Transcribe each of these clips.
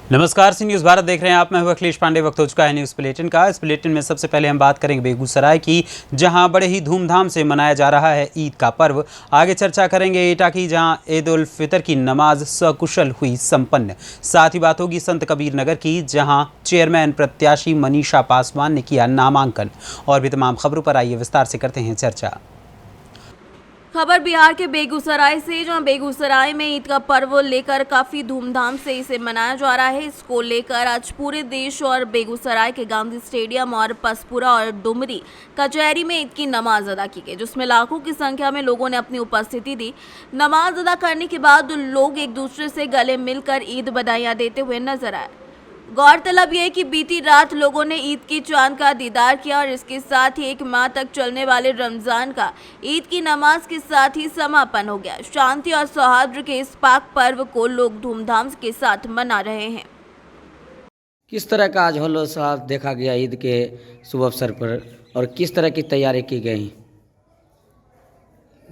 नमस्कार, सी न्यूज़ भारत देख रहे हैं आप। मैं हूं अखिलेश पांडे। वक्त हो चुका है न्यूज़ बुलेटिन का। इस बुलेटिन में सबसे पहले हम बात करेंगे बेगूसराय की, जहां बड़े ही धूमधाम से मनाया जा रहा है ईद का पर्व। आगे चर्चा करेंगे एटा की, जहां ईद उल फितर की नमाज सकुशल हुई संपन्न। साथ ही बात होगी संत कबीर नगर की, जहां चेयरमैन प्रत्याशी मनीषा पासवान ने किया नामांकन। और भी तमाम खबरों पर आइए विस्तार से करते हैं चर्चा। खबर बिहार के बेगूसराय से, जहां बेगूसराय में ईद का पर्व लेकर काफी धूमधाम से इसे मनाया जा रहा है। इसको लेकर आज पूरे देश और बेगूसराय के गांधी स्टेडियम और पसपुरा और डुमरी कचहरी में ईद की नमाज अदा की गई, जिसमें लाखों की संख्या में लोगों ने अपनी उपस्थिति दी। नमाज अदा करने के बाद लोग एक दूसरे से गले मिलकर ईद बधाइयां देते हुए नजर आए। गौरतलब यह है कि बीती रात लोगों ने ईद की चांद का दीदार किया और इसके साथ ही एक माह तक चलने वाले रमजान का ईद की नमाज के साथ ही समापन हो गया। शांति और सौहार्द के इस पाक पर्व को लोग धूमधाम के साथ मना रहे हैं। किस तरह का आज होलो साहब देखा गया ईद के शुभ अवसर पर, और किस तरह की तैयारी की गई?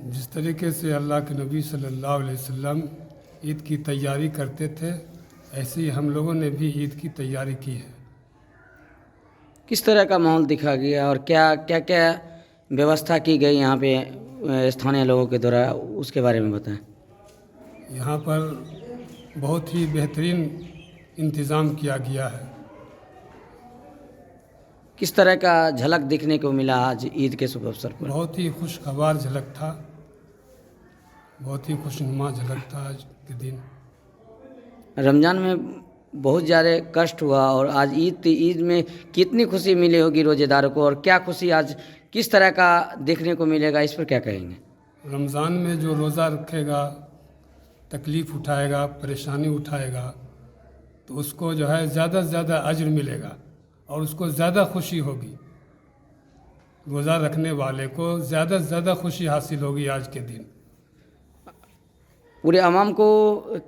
जिस तरीके से अल्लाह के नबी सल्लल्लाहु अलैहि वसल्लम ईद की तैयारी करते थे, ऐसे ही हम लोगों ने भी ईद की तैयारी की है। किस तरह का माहौल दिखा गया और क्या क्या क्या व्यवस्था की गई यहाँ पे स्थानीय लोगों के द्वारा, उसके बारे में बताएं। यहाँ पर बहुत ही बेहतरीन इंतज़ाम किया गया है। किस तरह का झलक देखने को मिला आज ईद के शुभ अवसर पर? बहुत ही खुशगवार झलक था, बहुत ही खुशनुमा झलक था आज के दिन। रमज़ान में बहुत ज़्यादा कष्ट हुआ और आज ईद में कितनी खुशी मिली होगी रोज़ेदारों को, और क्या खुशी आज किस तरह का देखने को मिलेगा, इस पर क्या कहेंगे? रमज़ान में जो रोज़ा रखेगा, तकलीफ़ उठाएगा, परेशानी उठाएगा, तो उसको जो है ज़्यादा से ज़्यादा अज्र मिलेगा और उसको ज़्यादा खुशी होगी। रोज़ा रखने वाले को ज़्यादा से ज़्यादा खुशी हासिल होगी आज के दिन। पूरे अवाम को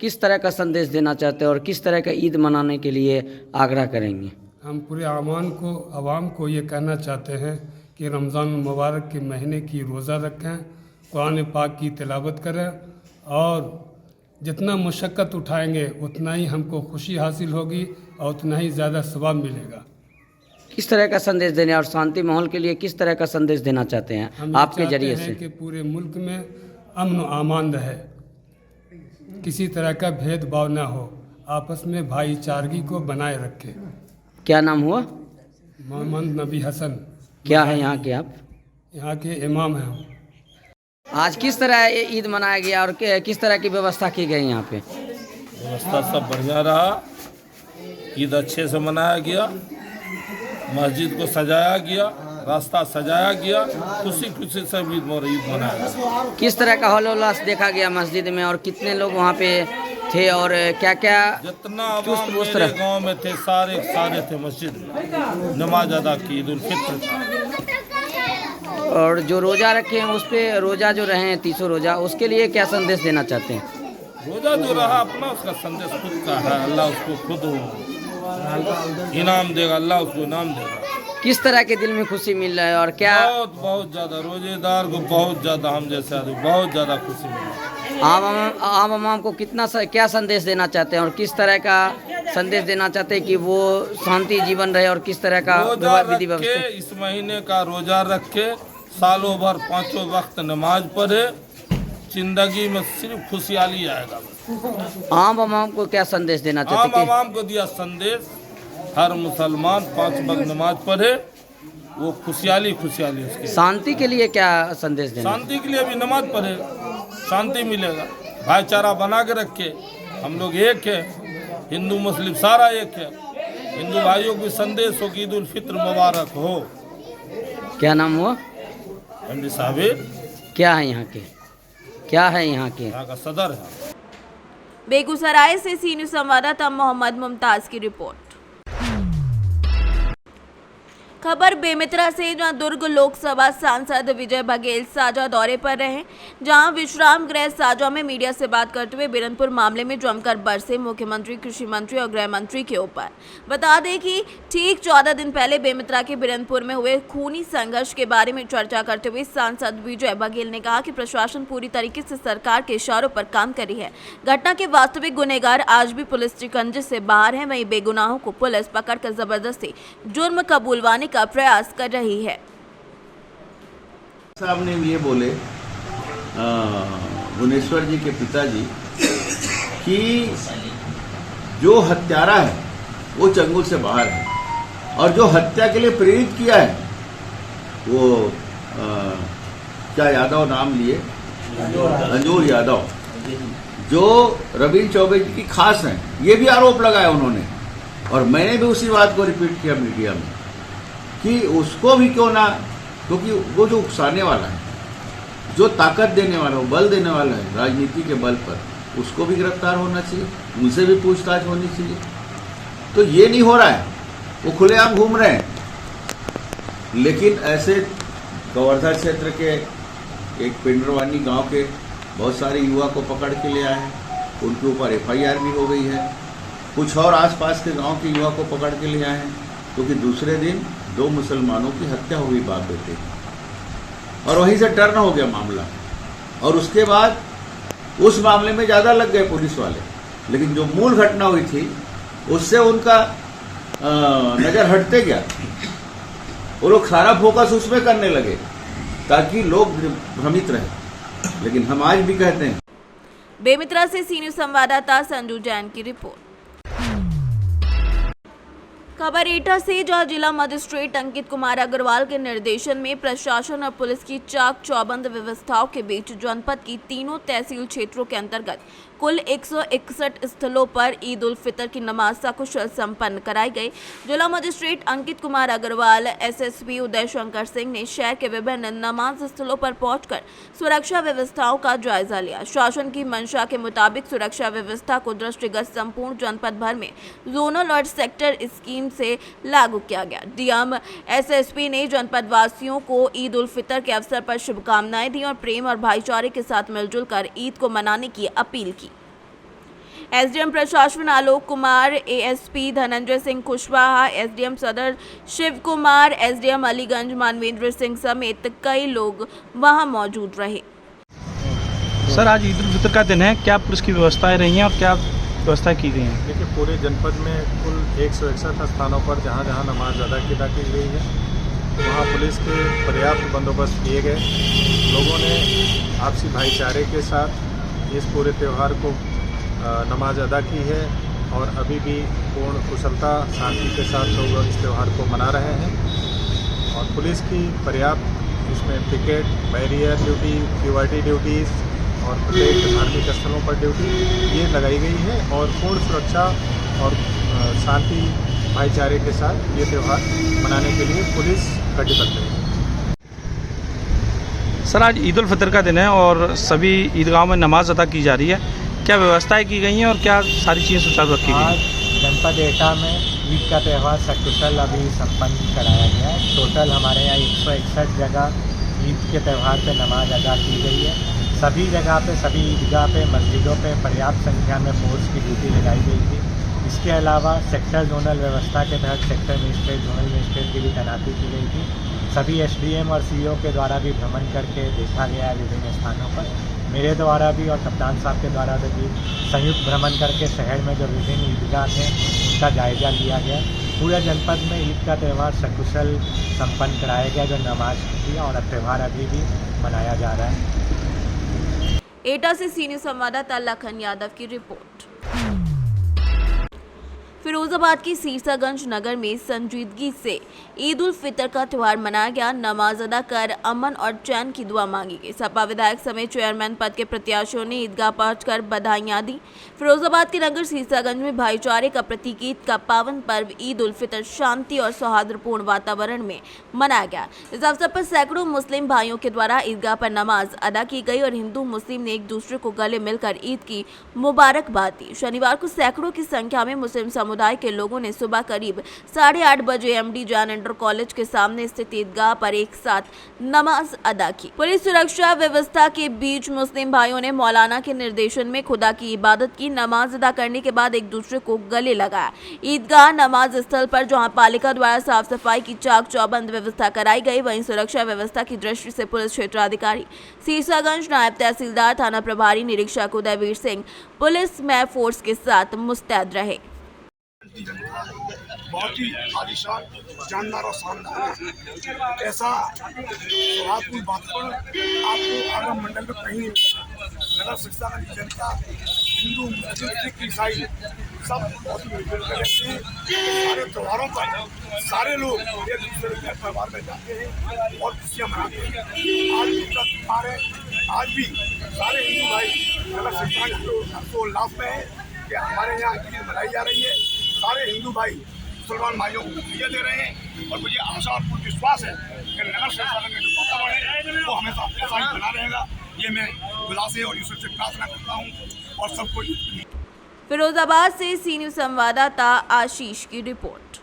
किस तरह का संदेश देना चाहते हैं और किस तरह का ईद मनाने के लिए आग्रह करेंगे? हम पूरे आवाम को ये कहना चाहते हैं कि रमज़ान मुबारक के महीने की रोज़ा रखें, कुरान पाक की तिलावत करें, और जितना मुशक्क़त उठाएंगे उतना ही हमको खुशी हासिल होगी और उतना ही ज़्यादा सवाब मिलेगा। किस तरह का संदेश देने और शांति माहौल के लिए किस तरह का संदेश देना चाहते हैं हम आपके जरिए से? कि पूरे मुल्क में अमन व अमान रहे, किसी तरह का भेदभाव ना हो, आपस में भाईचारगी को बनाए रखे। क्या नाम हुआ? मोहम्मद नबी हसन। क्या है यहाँ के आप? यहाँ के इमाम हैं। आज किस तरह ईद मनाया गया और किस तरह की व्यवस्था की गई यहाँ पे? व्यवस्था सब बढ़िया रहा, ईद अच्छे से मनाया गया, मस्जिद को सजाया गया, रास्ता सजाया गया, खुशी खुशी से ईद मनाया गया। किस तरह का हौल उल्लास देखा गया मस्जिद में, और कितने लोग वहाँ पे थे और क्या क्या? जितना मेरे गांव में थे सारे थे मस्जिद में, नमाज अदा की ईद उल फितर। और जो रोज़ा रखे हैं उस पे, रोज़ा जो रहे हैं 30 रोज़ा, उसके लिए क्या संदेश देना चाहते हैं? रोज़ा जो रहा अपना, उसका संदेश खुद का है, अल्लाह उसको खुद इनाम देगा, अल्लाह उसको इनाम देगा। किस तरह के दिल में खुशी मिल रहा है और क्या? बहुत ज़्यादा, रोजेदार को बहुत ज़्यादा, हम जैसे आदमी बहुत ज़्यादा खुशी मिल रहा है। आम आवाम को क्या संदेश देना चाहते हैं और किस तरह का संदेश देना चाहते हैं कि वो शांति जीवन रहे, और किस तरह का विधि व्यवस्था? इस महीने का रोजा रख के सालों भर 5 वक्त नमाज पढ़े, जिंदगी में सिर्फ खुशहाली आएगा। आम आवाम को क्या संदेश देना चाहते हैं? आम आवाम को दिया संदेश, हर मुसलमान 5 वक्त नमाज पढ़े, वो खुशहाली उसके। शांति के लिए क्या संदेश देना? शांति के लिए भी नमाज पढ़े, शांति मिलेगा। भाईचारा बना के रखे, हम लोग एक है, हिंदू मुस्लिम सारा एक है। हिंदू भाइयों को भी संदेश हो कि ईद उल फित्र मुबारक हो। क्या नाम हुआ? एमडी साबिर। क्या है यहाँ के? यहाँ का सदर है। बेगूसराय से सी न्यूज़ संवाददाता मोहम्मद मुमताज की रिपोर्ट। खबर बेमित्रा से, जहां दुर्ग लोकसभा सांसद विजय बघेल साजा दौरे पर रहे, जहां विश्राम गृह साजा में मीडिया से बात करते हुए बिरनपुर मामले में जमकर बरसे मुख्यमंत्री, कृषि मंत्री और गृह मंत्री के ऊपर। बता दें कि ठीक 14 दिन पहले बेमित्रा के बिरनपुर में हुए खूनी संघर्ष के बारे में चर्चा करते हुए सांसद विजय बघेल ने कहा कि प्रशासन पूरी तरीके से सरकार के इशारों पर काम कर रही है। घटना के वास्तविक गुनहगार आज भी पुलिस शिकंजे से बाहर हैं, वहीं बेगुनाहों को पुलिस पकड़कर जबरदस्ती जुर्म कबूलवाने का प्रयास कर रही है। साहब ने ये बोले भुवनेश्वर जी के पिताजी कि जो हत्यारा है वो चंगुल से बाहर है और जो हत्या के लिए प्रेरित किया है वो क्या यादव नाम लिए, अंजूर यादव, जो रवीन चौबे जी की खास हैं, ये भी आरोप लगाया उन्होंने। और मैंने भी उसी बात को रिपीट किया मीडिया में कि उसको भी क्यों ना, क्योंकि वो जो उकसाने वाला है, जो ताकत देने वाला, वो बल देने वाला है राजनीति के बल पर, उसको भी गिरफ्तार होना चाहिए, उनसे भी पूछताछ होनी चाहिए। तो ये नहीं हो रहा है, वो खुलेआम घूम रहे हैं। लेकिन ऐसे कवर्धा क्षेत्र के एक पिंडरवानी गांव के बहुत सारे युवा को पकड़ के ले आए हैं, उनके ऊपर FIR भी हो गई है। कुछ और आसपास के गांव के युवा को पकड़ के ले आए हैं, क्योंकि दूसरे दिन 2 मुसलमानों की हत्या हो गई बाप बेटे की, और वहीं से टर्न हो गया मामला। और उसके बाद उस मामले में ज़्यादा लग गए पुलिस वाले, लेकिन जो मूल घटना हुई थी उससे उनका नज़र हटते गया। वो लोग सारा फोकस उसमें करने लगे ताकि लोग भ्रमित रहे। लेकिन हम आज भी कहते हैं। बेमित्रा से सी न्यूज़ संवाददाता संजू जैन की रिपोर्ट। खबर एटा से, जहां जिला मजिस्ट्रेट अंकित कुमार अग्रवाल के निर्देशन में प्रशासन और पुलिस की चाक चौबंद व्यवस्थाओं के बीच जनपद की तीनों तहसील क्षेत्रों के अंतर्गत कुल 161 स्थलों पर ईद उल फितर की नमाज सकुशल संपन्न कराई गई। जिला मजिस्ट्रेट अंकित कुमार अग्रवाल, SSP उदय शंकर सिंह ने शहर के विभिन्न नमाज स्थलों पर पहुंचकर सुरक्षा व्यवस्थाओं का जायजा लिया। शासन की मंशा के मुताबिक सुरक्षा व्यवस्था को दृष्टिगत संपूर्ण जनपद भर में जोनल और सेक्टर स्कीम से लागू किया गया। डीएम SSP ने जनपद वासियों को ईद उल फितर के अवसर पर शुभकामनाएं दी और प्रेम और भाईचारे के साथ मिलजुल कर ईद को मनाने की अपील की। SDM प्रशासन आलोक कुमार, ASP धनंजय सिंह कुशवाहा, SDM सदर शिव कुमार, SDM अलीगंज मानवेंद्र सिंह समेत कई लोग वहां मौजूद रहे। सर, आज ईद उल फितर का दिन है, क्या पुलिस की व्यवस्थाएं रही हैं और क्या व्यवस्था की गई हैं? देखिए, पूरे जनपद में कुल 161 स्थानों पर जहां जहां नमाज अदा की गई है, वहां पुलिस के पर्याप्त बंदोबस्त किए गए। लोगों ने आपसी भाईचारे के साथ इस पूरे त्यौहार को नमाज अदा की है और अभी भी पूर्ण कुशलता शांति के साथ लोग इस त्यौहार को मना रहे हैं। और पुलिस की पर्याप्त इसमें picket, barrier duty, QRT duties और प्रत्येक धार्मिक स्थलों पर ड्यूटी ये लगाई गई है और पूर्ण सुरक्षा और शांति भाईचारे के साथ ये त्यौहार मनाने के लिए पुलिस कटिबद्ध है। सर, आज ईद उल फितर का दिन है और सभी ईदगाहों में नमाज अदा की जा रही है, क्या व्यवस्थाएं की गई हैं और क्या सारी चीज़ें सुचारू रखी गई? आज जनपद एटा में ईद का त्यौहार सकुशल अभी संपन्न कराया गया है। टोटल हमारे यहाँ 161 जगह ईद के त्यौहार पे नमाज अदा की गई है। सभी जगह पे, सभी ईदगाह पे, मस्जिदों पे पर्याप्त संख्या में फोर्स की ड्यूटी लगाई गई थी। इसके अलावा सेक्टर जोनल व्यवस्था के तहत सेक्टर मजिस्ट्रेट, जोनल मजिस्ट्रेट की भी तैनाती की गई थी। सभी SDM और CO के द्वारा भी भ्रमण करके देखा गया है विभिन्न स्थानों पर। मेरे द्वारा भी और कप्तान साहब के द्वारा भी संयुक्त भ्रमण करके शहर में जो विभिन्न ईदगाह हैं उनका जायजा लिया गया। पूरे जनपद में ईद का त्यौहार सकुशल संपन्न कराया गया, जो नमाज की, और त्यौहार अभी भी मनाया जा रहा है। एटा से सी न्यूज़ संवाददाता लखन यादव की रिपोर्ट। फिरोजाबाद की सीरसागंज नगर में संजीदगी से ईद उल फितर का त्यौहार मनाया गया। नमाज अदा कर अमन और चैन की दुआ मांगी गई। सपा विधायक समेत चेयरमैन पद के प्रत्याशियों ने ईदगाह पहुंचकर बधाइयां दी। फिरोजाबाद के नगर सीरसागंज में भाईचारे का प्रतीक ईद का पावन पर्व ईद उल फितर शांति और सौहार्दपूर्ण वातावरण में मनाया गया। इस अवसर पर सैकड़ों मुस्लिम भाइयों के द्वारा ईदगाह पर नमाज अदा की गई और हिंदू मुस्लिम ने एक दूसरे को गले मिलकर ईद की मुबारकबाद दी। शनिवार को सैकड़ों की संख्या में मुस्लिम समुदाय समुदाय के लोगों ने सुबह करीब 8:30 बजे एमडी जान इंटर कॉलेज के सामने स्थित ईदगाह पर एक साथ नमाज अदा की। पुलिस सुरक्षा व्यवस्था के बीच मुस्लिम भाइयों ने मौलाना के निर्देशन में खुदा की इबादत की। नमाज अदा करने के बाद एक दूसरे को गले लगाया। ईदगाह नमाज स्थल पर जहां पालिका द्वारा साफ सफाई की चाक चौबंद व्यवस्था कराई गई, वहीं सुरक्षा व्यवस्था की दृष्टि से पुलिस क्षेत्राधिकारी सीसागंज, नायब तहसीलदार, थाना प्रभारी निरीक्षक उदयवीर सिंह पुलिस में फोर्स के साथ मुस्तैद रहे। बहुत ही आलीशान, जानदार और शानदार है। ऐसा सुहागपुर वातावरण आपको आगरा मंडल में कहीं नहीं मिलेगा। नगर शिक्षा की जनता, हिंदू, मुस्लिम, सिख, ईसाई सब बहुत ही मिलजुल कर रहते हैं। सारे त्योहारों पर सारे लोग एक दूसरे के परिवार में जाते हैं और खुशियाँ मनाते हैं। आज भी का त्योहार है, आज भी सारे हिंदू भाई नगर शिक्षा हर्षोल्लास में है कि हमारे यहाँ ईद मनाई जा रही है। सारे हिंदू भाई मुसलमान भाइयों को खुशियाँ दे रहे हैं और मुझे आशा और पूर्ण विश्वास है कि नगर शासन का जो वातावरण है वो हमेशा ऐसा ही बना रहेगा। ये मैं खुदा से और ईश्वर से प्रार्थना करता हूँ और सबको। फिरोजाबाद से सी न्यूज़ संवाददाता आशीष की रिपोर्ट।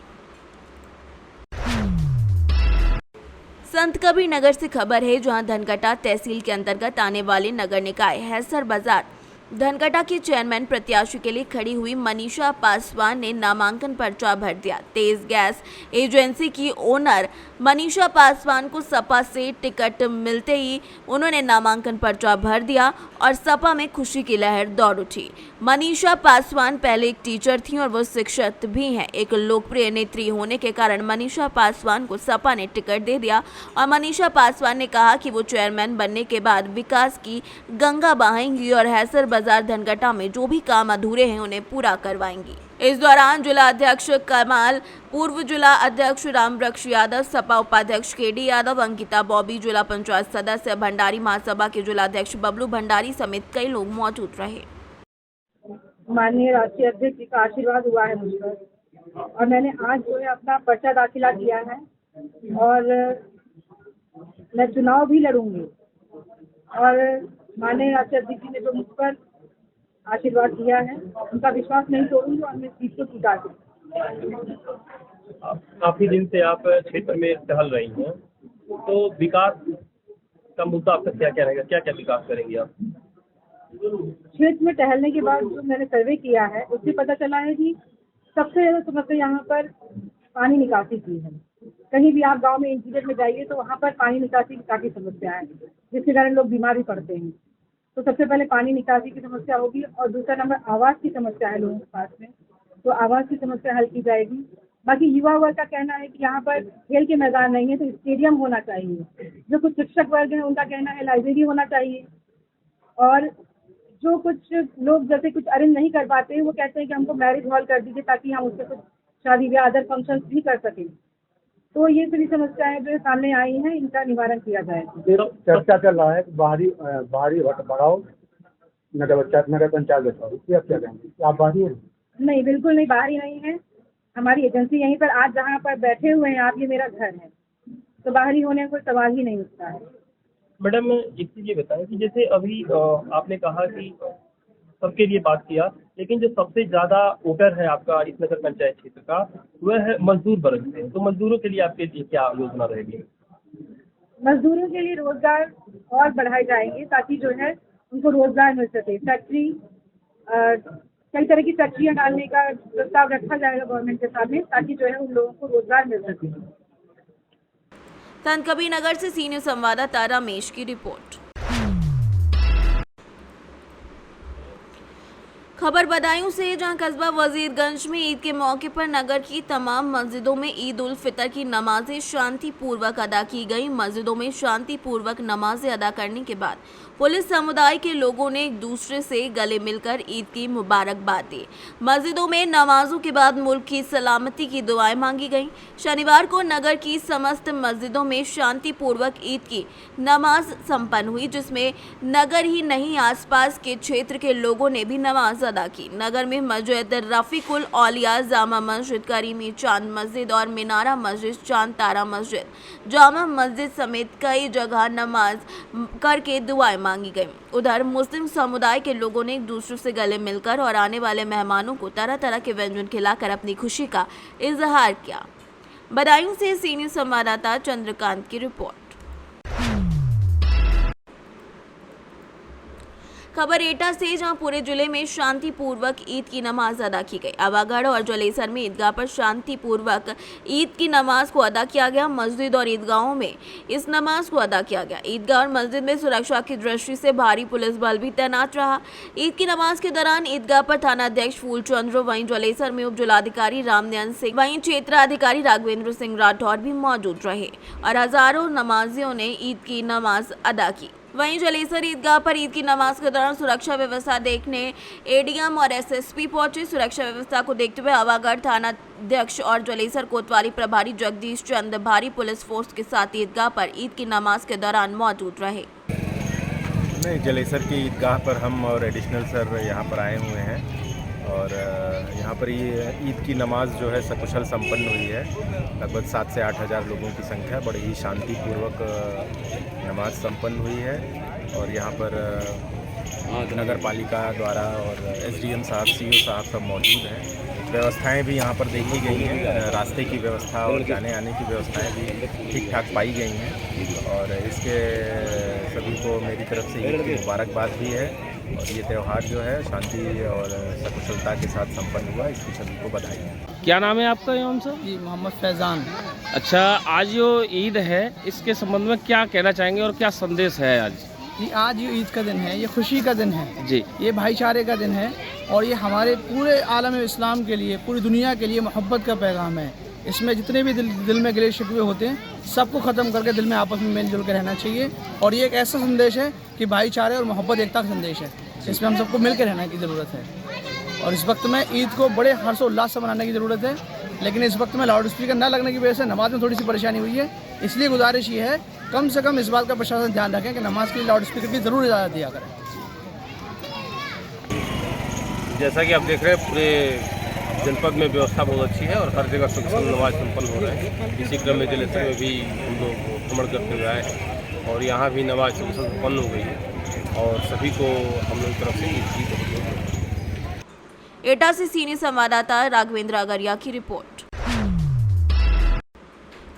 संत कबीर नगर से खबर है, जहां धनकटा तहसील के अंतर्गत आने वाले नगर निकाय हैसर बाजार धनकटा के चेयरमैन प्रत्याशी के लिए खड़ी हुई मनीषा पासवान ने नामांकन पर्चा भर दिया। तेज गैस एजेंसी की ओनर मनीषा पासवान को सपा से टिकट मिलते ही उन्होंने नामांकन पर्चा भर दिया और सपा में खुशी की लहर दौड़ उठी। मनीषा पासवान पहले एक टीचर थी और वो शिक्षक भी हैं। एक लोकप्रिय नेत्री होने के कारण मनीषा पासवान को सपा ने टिकट दे दिया और मनीषा पासवान ने कहा कि वो चेयरमैन बनने के बाद विकास की गंगा बहाएंगी और हैसर बाजार धनकटा में जो भी काम अधूरे हैं उन्हें पूरा करवाएंगी। इस दौरान जिला अध्यक्ष कमाल, पूर्व जिला अध्यक्ष रामवृक्ष यादव, सपा उपाध्यक्ष केडी यादव, अंकिता बॉबी, जिला पंचायत सदस्य भंडारी, महासभा के जिला अध्यक्ष बबलू भंडारी समेत कई लोग मौजूद रहे। माननीय राष्ट्रीय अध्यक्ष जी का आशीर्वाद हुआ है मुझ पर और मैंने आज जो है अपना पर्चा दाखिला किया है और मैं चुनाव भी लड़ूंगी और माननीय राष्ट्रीय अध्यक्ष जी ने जो मुझ पर आशीर्वाद दिया है उनका विश्वास नहीं तोड़ूंगी और मैं सीट को जीता दूंगी। काफी दिन से आप क्षेत्र में टहल रही हैं, तो विकास का मुद्दा आपका क्या क्या रहेगा, क्या क्या विकास करेंगी आप? क्षेत्र में टहलने के बाद जो मैंने सर्वे किया है उससे पता चला है कि सबसे ज़्यादा समस्या यहाँ पर पानी निकासी की है। कहीं भी आप गांव में इंटीरियर में जाइए तो वहाँ पर पानी निकासी की काफ़ी समस्या है, जिसके कारण लोग बीमार भी पड़ते हैं। तो सबसे पहले पानी निकासी की समस्या होगी और दूसरा नंबर आवास की समस्या है लोगों के पास में, तो आवास की समस्या हल की जाएगी। बाकी युवा वर्ग का कहना है कि यहाँ पर खेल के मैदान नहीं है तो स्टेडियम होना चाहिए। जो कुछ शिक्षक वर्ग हैं उनका कहना है लाइब्रेरी होना चाहिए और जो कुछ लोग जैसे कुछ अरेंज नहीं कर पाते हैं वो कहते हैं कि हमको मैरिज हॉल कर दीजिए ताकि हम उससे कुछ शादी ब्याह अदर फंक्शन भी कर सकें। तो ये सभी समस्याएं जो सामने आई हैं इनका निवारण किया जाएगा। चर्चा चल रहा है कि बाहरी वोट बढ़ाओ, नगर पंचायत बताओ, इसलिए आप क्या कहेंगे? आप बाहरी हैं? नहीं, बिल्कुल नहीं, बाहरी नहीं है। हमारी एजेंसी यहीं पर आज जहाँ पर बैठे हुए हैं आप, ये मेरा घर है, तो बाहरी होने का कोई सवाल ही नहीं उठता है। मैडम एक चीज़ ये बताएं कि जैसे अभी आपने कहा कि सबके लिए बात किया, लेकिन जो सबसे ज़्यादा वोटर है आपका इस नगर पंचायत क्षेत्र का वह है मजदूर वर्ग से, तो मजदूरों के लिए आपके लिए क्या योजना रहेगी? मजदूरों के लिए रोजगार और बढ़ाए जाएंगे ताकि जो है उनको रोजगार मिल सके। फैक्ट्री कई तरह की फैक्ट्रियाँ डालने का प्रस्ताव रखा जाएगा गवर्नमेंट के सामने ताकि जो है उन लोगों को रोजगार मिल सके। संत कबीर नगर से सी न्यूज़ संवाददाता रमेश की रिपोर्ट। खबर बदायूं से, जहां कस्बा वजीरगंज में ईद के मौके पर नगर की तमाम मस्जिदों में ईद उल फितर की नमाजें शांतिपूर्वक अदा की गई। मस्जिदों में शांतिपूर्वक नमाजें अदा करने के बाद पुलिस समुदाय के लोगों ने एक दूसरे से गले मिलकर ईद की मुबारकबाद दी। मस्जिदों में नमाजों के बाद मुल्क की सलामती की दुआएं मांगी गईं। शनिवार को नगर की समस्त मस्जिदों में शांतिपूर्वक ईद की नमाज संपन्न हुई, जिसमें नगर ही नहीं आसपास के क्षेत्र के लोगों ने भी नमाज अदा की। नगर में मस्जिद रफीकुल औलिया, जामा मस्जिद, करीमी चांद मस्जिद और मीनारा मस्जिद, चांद तारा मस्जिद, जामा मस्जिद समेत कई जगह नमाज करके दुआएं मांगी गई। उधर मुस्लिम समुदाय के लोगों ने एक दूसरे से गले मिलकर और आने वाले मेहमानों को तरह तरह के व्यंजन खिलाकर अपनी खुशी का इजहार किया। बदायूं से सीनियर संवाददाता चंद्रकांत की रिपोर्ट। खबर एटा से, जहां पूरे जिले में शांतिपूर्वक ईद की नमाज अदा की गई। आवागढ़ और जलेसर में ईदगाह पर शांतिपूर्वक ईद की नमाज को अदा किया गया। मस्जिद और ईदगाहों में इस नमाज को अदा किया गया। ईदगाह और मस्जिद में सुरक्षा की दृष्टि से भारी पुलिस बल भी तैनात रहा। ईद की नमाज के दौरान ईदगाह पर थाना अध्यक्ष फूलचंद्र, वहीं जलेसर में उप जिलाधिकारी रामनयन सिंह, वहीं क्षेत्राधिकारी राघवेंद्र सिंह राठौर भी मौजूद रहे और हजारों नमाजियों ने ईद की नमाज अदा की। वहीं जलेसर ईदगाह पर ईद की नमाज के दौरान सुरक्षा व्यवस्था देखने एडीएम और एसएसपी पहुंचे। सुरक्षा व्यवस्था को देखते हुए आवागढ़ थाना अध्यक्ष और जलेसर कोतवाली प्रभारी जगदीश चंद भारी पुलिस फोर्स के साथ ईदगाह पर ईद की नमाज के दौरान मौजूद रहे। नहीं, जलेसर की ईदगाह पर हम और एडिशनल सर यहाँ पर आए हुए हैं और यहाँ पर ये ईद की नमाज जो है सकुशल संपन्न हुई है। लगभग 7 से 8 हज़ार लोगों की संख्या, बड़ी ही शांतिपूर्वक नमाज संपन्न हुई है। और यहाँ पर नगर पालिका द्वारा और एसडीएम साहब, सीओ साहब सब मौजूद हैं। व्यवस्थाएं भी यहाँ पर देखी गई हैं। रास्ते की व्यवस्था और जाने आने की व्यवस्थाएं भी ठीक ठाक पाई गई हैं और इसके सभी को मेरी तरफ से ईद की मुबारकबाद भी है। और ये त्यौहार जो है शांति और सकुशलता के साथ संपन्न हुआ, इसकी सभी को बधाई है। क्या नाम है आपका इमाम साहब? जी, मोहम्मद फैज़ान। अच्छा, आज जो ईद है इसके संबंध में क्या कहना चाहेंगे और क्या संदेश है आज? जी, आज ये ईद का दिन है, ये खुशी का दिन है जी, ये भाईचारे का दिन है और ये हमारे पूरे आलम इस्लाम के लिए, पूरी दुनिया के लिए मोहब्बत का पैगाम है। इसमें जितने भी दिल में गिले शिकवे होते हैं सबको ख़त्म करके दिल में आपस में मिलजुल कर रहना चाहिए। और ये एक ऐसा संदेश है कि भाईचारे और मोहब्बत एकता का संदेश है। इसमें हम सबको मिल कर रहने की ज़रूरत है। और इस वक्त में ईद को बड़े हर्षोल्लास से मनाने की ज़रूरत है, लेकिन इस वक्त में लाउड स्पीकर न लगने की वजह से नमाज में थोड़ी सी परेशानी हुई है। इसलिए गुजारिश ये है, कम से कम इस बात का प्रशासन ध्यान रखें कि नमाज के लिए लाउड स्पीकर की ज़रूर इजाज़त दिया करें। जैसा कि आप देख रहे हैं, पूरे जनपद में व्यवस्था बहुत अच्छी है और हर जगह सकुशल नमाज संपन्न हो रहा है। इसी क्रम में जलेसर में भी हम लोग भ्रमण करते हुए आए और यहाँ भी नमाज सकुशल संपन्न हो गई है और सभी को हम लोग की तरफ से ईद की बहुत। एटा से सीनियर संवाददाता राघवेंद्र अगरिया की रिपोर्ट।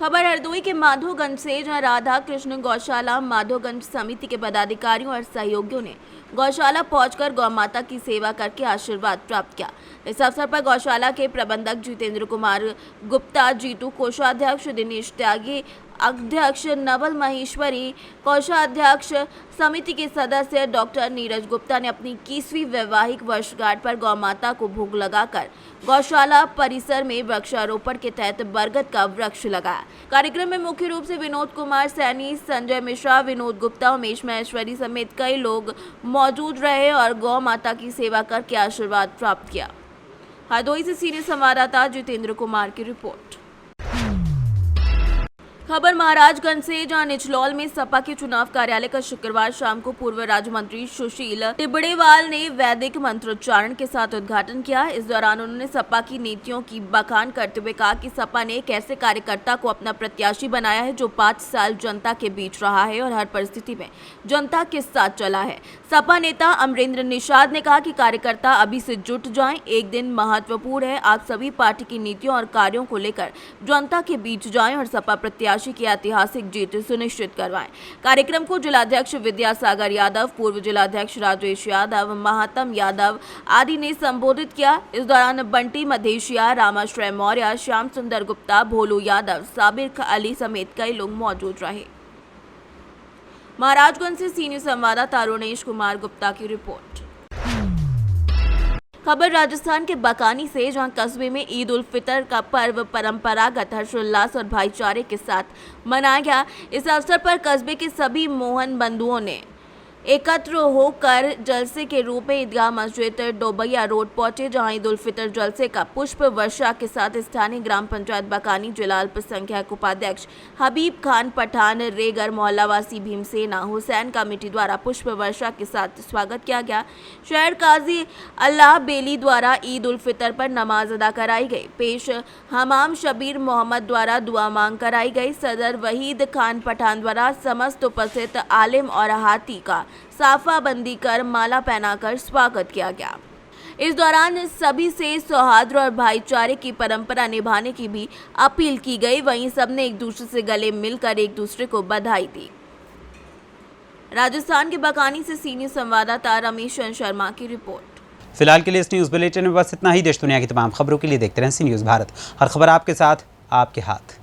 खबर हरदोई के माधोगंज से, जहां राधा कृष्ण गौशाला माधोगंज समिति के पदाधिकारियों और सहयोगियों ने गौशाला पहुंचकर गौ माता की सेवा करके आशीर्वाद प्राप्त किया। इस अवसर पर गौशाला के प्रबंधक जितेंद्र कुमार गुप्ता, जीतू कोषाध्यक्ष दिनेश त्यागी, अध्यक्ष नवल महेश्वरी, कोषाध्यक्ष समिति के सदस्य डॉक्टर नीरज गुप्ता ने अपनी 21वीं वैवाहिक वर्षगांठ पर गौ माता को भोग लगाकर गौशाला परिसर में वृक्षारोपण के तहत बरगद का वृक्ष लगाया। कार्यक्रम में मुख्य रूप से विनोद कुमार सैनी, संजय मिश्रा, विनोद गुप्ता, उमेश महेश्वरी समेत कई लोग मौजूद रहे और गौ माता की सेवा करके आशीर्वाद प्राप्त किया। हरदोई से सीनियर संवाददाता जितेंद्र कुमार की रिपोर्ट। खबर महाराजगंज से, जहां निचलौल में सपा के चुनाव कार्यालय का शुक्रवार शाम को पूर्व राज्य मंत्री सुशील टिबड़ेवाल ने वैदिक मंत्रोच्चारण के साथ उद्घाटन किया। इस दौरान उन्होंने सपा की नीतियों की बखान करते हुए कहा कि सपा ने एक ऐसे कार्यकर्ता को अपना प्रत्याशी बनाया है जो 5 साल जनता के बीच रहा है और हर परिस्थिति में जनता के साथ चला है। सपा नेता अमरेंद्र निषाद ने कहा कि कार्यकर्ता अभी से जुट जाएं, एक दिन महत्वपूर्ण है। आप सभी पार्टी की नीतियों और कार्यों को लेकर जनता के बीच जाएं और सपा प्रत्याशी की ऐतिहासिक जीत सुनिश्चित करवाएं। कार्यक्रम को जिलाध्यक्ष विद्यासागर यादव, पूर्व जिलाध्यक्ष राजेश यादव, महात्म यादव आदि ने संबोधित किया। इस दौरान बंटी मधेशिया, रामाश्रय मौर्य, श्याम सुंदर गुप्ता, भोलू यादव, साबिर अली समेत कई लोग मौजूद रहे। महाराजगंज से सीनियर संवाददाता अरुणेश कुमार गुप्ता की रिपोर्ट। खबर राजस्थान के बकानी से, जहां कस्बे में ईद उल फितर का पर्व परंपरागत हर्षोल्लास और भाईचारे के साथ मनाया गया। इस अवसर पर कस्बे के सभी मोहन बंधुओं ने एकत्र होकर जलसे के रूप में ईदगाह मस्जिद डोबैया रोड पहुंचे, जहां ईद उल फितर जलसे का पुष्प वर्षा के साथ स्थानीय ग्राम पंचायत बकानी जिला अल्पसंख्यक उपाध्यक्ष हबीब खान पठान, रेगर मोहल्लावासी भीमसेना हुसैन कमेटी द्वारा पुष्प वर्षा के साथ स्वागत किया गया। शहर काजी अल्लाह बेली द्वारा ईद उल फितर पर नमाज अदा कराई गई। पेश हमाम शबीर मोहम्मद द्वारा दुआ मांग कराई गई। सदर वहीद खान पठान द्वारा समस्त उपस्थित आलिम और हाथी का साफा बंदी कर माला पहनाकर स्वागत किया गया। इस दौरान सभी से सौहार्द और भाईचारे की परंपरा निभाने की भी अपील की गई। वहीं सबने एक दूसरे से गले मिलकर एक दूसरे को बधाई दी। राजस्थान के बकानी से सीनियर संवाददाता रमेश शर्मा की रिपोर्ट। फिलहाल के लिए इस न्यूज़ बुलेटिन में बस इतना ही। देश दुनिया की तमाम खबरों के लिए देखते रहें सी न्यूज़ भारत। हर खबर आपके साथ, आपके हाथ।